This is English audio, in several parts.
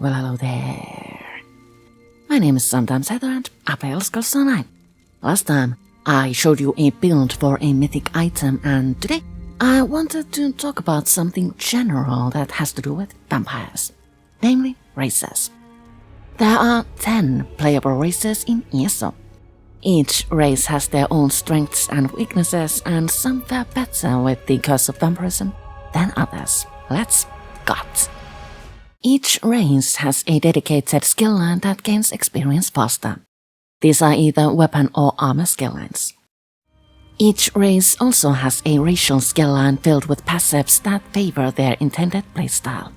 Well, hello there. My name is Sometimes Heather and Apelskalsonai. Last time, I showed you a build for a mythic item, and today, I wanted to talk about something general that has to do with vampires, namely races. There are 10 playable races in ESO. Each race has their own strengths and weaknesses, and some fare better with the curse of vampirism than others. Let's cut. Each race has a dedicated skill line that gains experience faster. These are either weapon or armor skill lines. Each race also has a racial skill line filled with passives that favor their intended playstyle.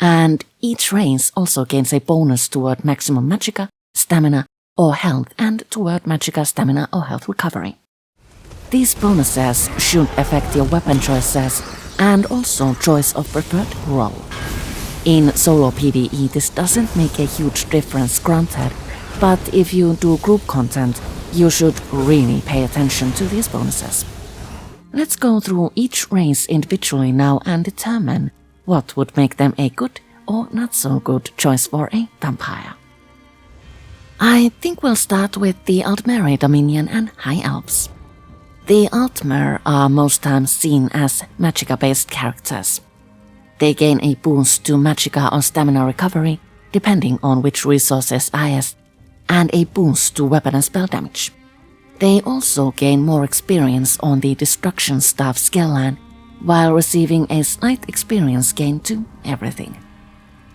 And each race also gains a bonus toward maximum magicka, stamina, or health, and toward magicka, stamina, or health recovery. These bonuses should affect your weapon choices and also choice of preferred role. In solo PvE, this doesn't make a huge difference, granted, but if you do group content, you should really pay attention to these bonuses. Let's go through each race individually now and determine what would make them a good or not so good choice for a vampire. I think we'll start with the Altmeri Dominion and High Elves. The Altmer are most times seen as magicka-based characters. They gain a boost to magicka or stamina recovery, depending on which resource is highest, and a boost to weapon and spell damage. They also gain more experience on the Destruction Staff skill line, while receiving a slight experience gain to everything.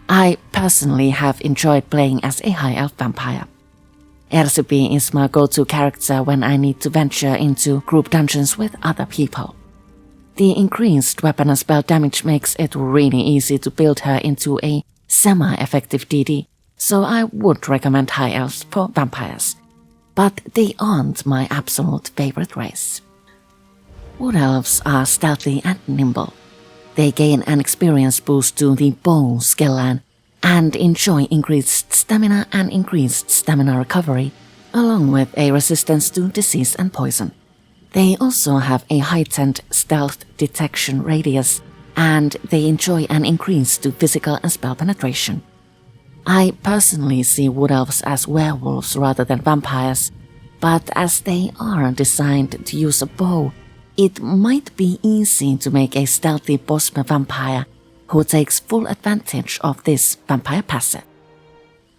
I personally have enjoyed playing as a High Elf vampire. RCB is my go-to character when I need to venture into group dungeons with other people. The increased weapon and spell damage makes it really easy to build her into a semi-effective DD, so I would recommend High Elves for vampires. But they aren't my absolute favorite race. Wood Elves are stealthy and nimble. They gain an experience boost to the bow skill line and enjoy increased stamina and increased stamina recovery, along with a resistance to disease and poison. They also have a heightened stealth detection radius, and they enjoy an increase to physical and spell penetration. I personally see Wood Elves as werewolves rather than vampires, but as they are designed to use a bow, it might be easy to make a stealthy Bosmer vampire who takes full advantage of this vampire passive.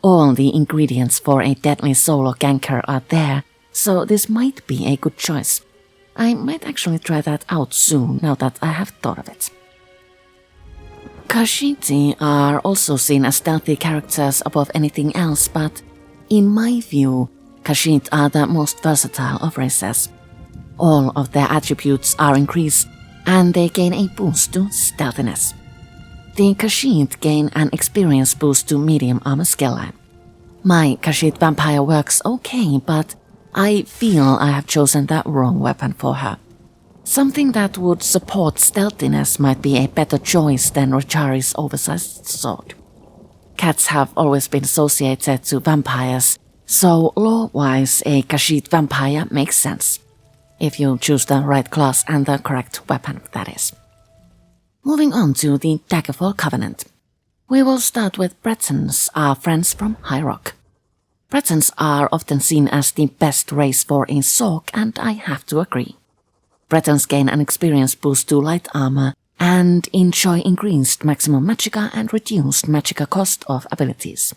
All the ingredients for a deadly solo ganker are there, so this might be a good choice. I might actually try that out soon, now that I have thought of it. Khajiit are also seen as stealthy characters above anything else, but in my view, Khajiit are the most versatile of races. All of their attributes are increased, and they gain a boost to stealthiness. The Khajiit gain an experience boost to medium armor skill line. My Khajiit vampire works okay, but I feel I have chosen the wrong weapon for her. Something that would support stealthiness might be a better choice than Rochari's oversized sword. Cats have always been associated to vampires, so lore-wise a Khajiit vampire makes sense. If you choose the right class and the correct weapon, that is. Moving on to the Daggerfall Covenant. We will start with Bretons, our friends from High Rock. Bretons are often seen as the best race for a Sorc, and I have to agree. Bretons gain an experience boost to light armor and enjoy increased maximum magicka and reduced magicka cost of abilities.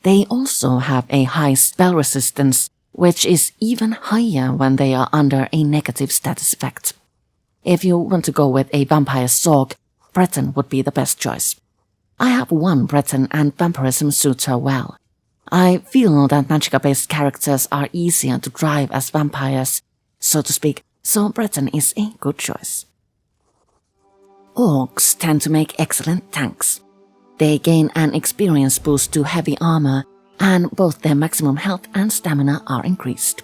They also have a high spell resistance, which is even higher when they are under a negative status effect. If you want to go with a vampire Sorc, Breton would be the best choice. I have one Breton and vampirism suits her well. I feel that magicka-based characters are easier to drive as vampires, so to speak, so Breton is a good choice. Orcs tend to make excellent tanks. They gain an experience boost to heavy armor, and both their maximum health and stamina are increased.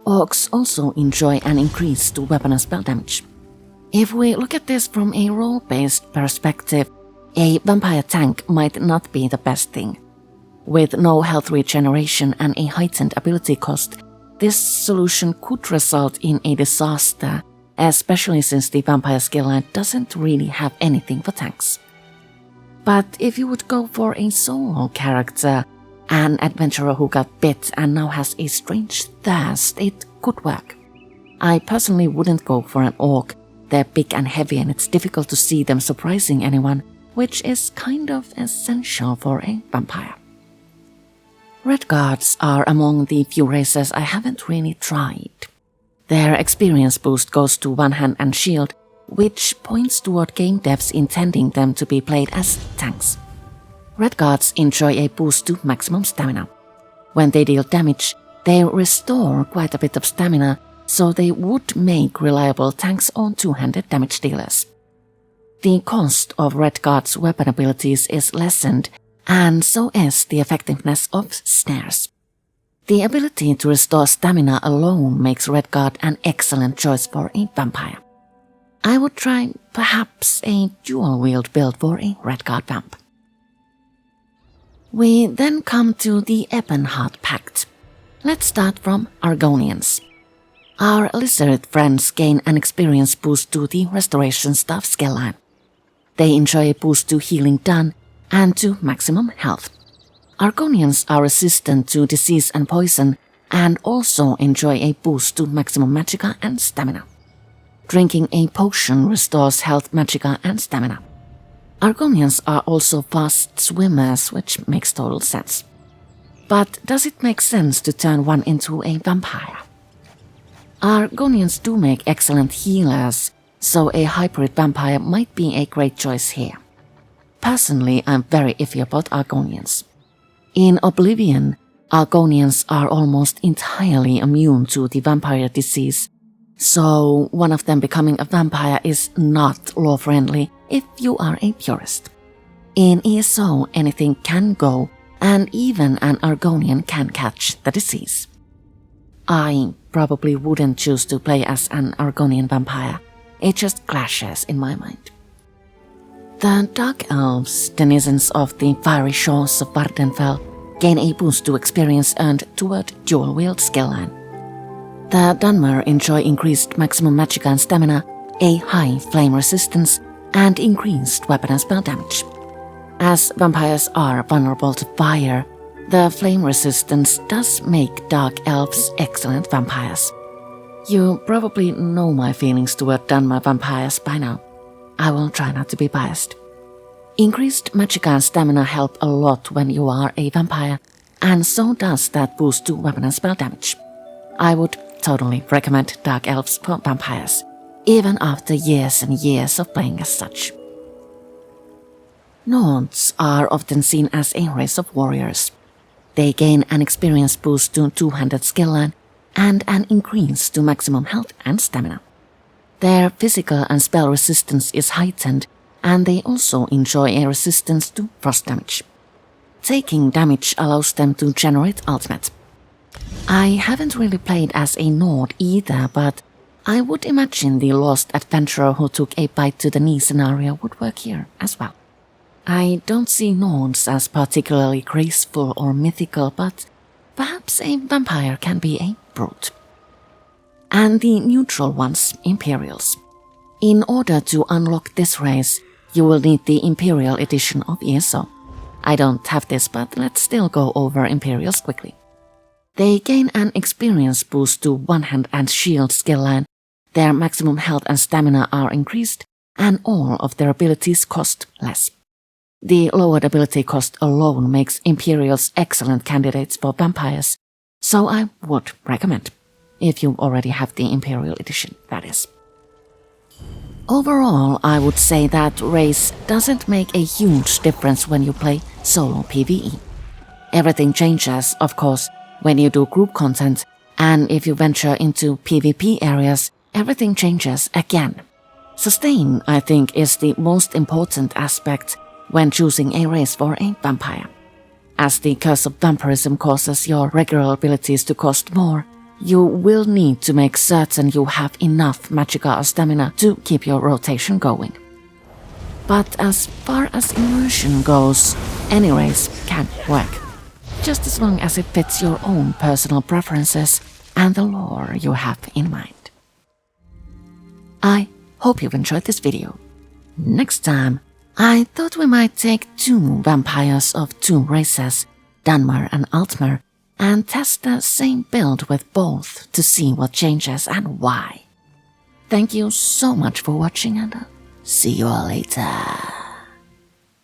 Orcs also enjoy an increase to weapon and spell damage. If we look at this from a role-based perspective, a vampire tank might not be the best thing. With no health regeneration and a heightened ability cost, this solution could result in a disaster, especially since the vampire skill line doesn't really have anything for tanks. But if you would go for a solo character, an adventurer who got bit and now has a strange thirst, it could work. I personally wouldn't go for an orc. They're big and heavy and it's difficult to see them surprising anyone, which is kind of essential for a vampire. Redguards are among the few races I haven't really tried. Their experience boost goes to one hand and shield, which points toward game devs intending them to be played as tanks. Redguards enjoy a boost to maximum stamina. When they deal damage, they restore quite a bit of stamina, so they would make reliable tanks or two-handed damage dealers. The cost of Redguard's weapon abilities is lessened, and so is the effectiveness of snares. The ability to restore stamina alone makes Redguard an excellent choice for a vampire. I would try perhaps a dual-wield build for a Redguard vamp. We then come to the Ebonheart Pact. Let's start from Argonians. Our lizard friends gain an experience boost to the Restoration Staff skill line. They enjoy a boost to healing done and to maximum health. Argonians are resistant to disease and poison and also enjoy a boost to maximum magicka and stamina. Drinking a potion restores health, magicka and stamina. Argonians are also fast swimmers, which makes total sense. But does it make sense to turn one into a vampire? Argonians do make excellent healers, so a hybrid vampire might be a great choice here. Personally, I'm very iffy about Argonians. In Oblivion, Argonians are almost entirely immune to the vampire disease, so one of them becoming a vampire is not lore-friendly if you are a purist. In ESO, anything can go, and even an Argonian can catch the disease. I probably wouldn't choose to play as an Argonian vampire. It just clashes in my mind. The Dark Elves, denizens of the fiery shores of Vardenfell, gain a boost to experience earned toward dual-wield skill line. The Dunmer enjoy increased maximum magicka and stamina, a high flame resistance, and increased weapon and spell damage. As vampires are vulnerable to fire, the flame resistance does make Dark Elves excellent vampires. You probably know my feelings toward Dunmer vampires by now. I will try not to be biased. Increased magicka and stamina help a lot when you are a vampire, and so does that boost to weapon and spell damage. I would totally recommend Dark Elves for vampires, even after years and years of playing as such. Nords are often seen as a race of warriors. They gain an experience boost to two-handed skill line and an increase to maximum health and stamina. Their physical and spell resistance is heightened, and they also enjoy a resistance to frost damage. Taking damage allows them to generate ultimate. I haven't really played as a Nord either, but I would imagine the lost adventurer who took a bite to the knee scenario would work here as well. I don't see Nords as particularly graceful or mythical, but perhaps a vampire can be a brute. And the neutral ones, Imperials. In order to unlock this race, you will need the Imperial edition of ESO. I don't have this, but let's still go over Imperials quickly. They gain an experience boost to one hand and shield skill line, their maximum health and stamina are increased, and all of their abilities cost less. The lowered ability cost alone makes Imperials excellent candidates for vampires, so I would recommend, if you already have the Imperial edition, that is. Overall, I would say that race doesn't make a huge difference when you play solo PvE. Everything changes, of course, when you do group content, and if you venture into PvP areas, everything changes again. Sustain, I think, is the most important aspect when choosing a race for a vampire. As the curse of vampirism causes your regular abilities to cost more, you will need to make certain you have enough magicka or stamina to keep your rotation going. But as far as immersion goes, any race can work, just as long as it fits your own personal preferences and the lore you have in mind. I hope you've enjoyed this video. Next time, I thought we might take 2 vampires of 2 races, Dunmer and Altmer, and test the same build with both to see what changes and why. Thank you so much for watching and see you all later.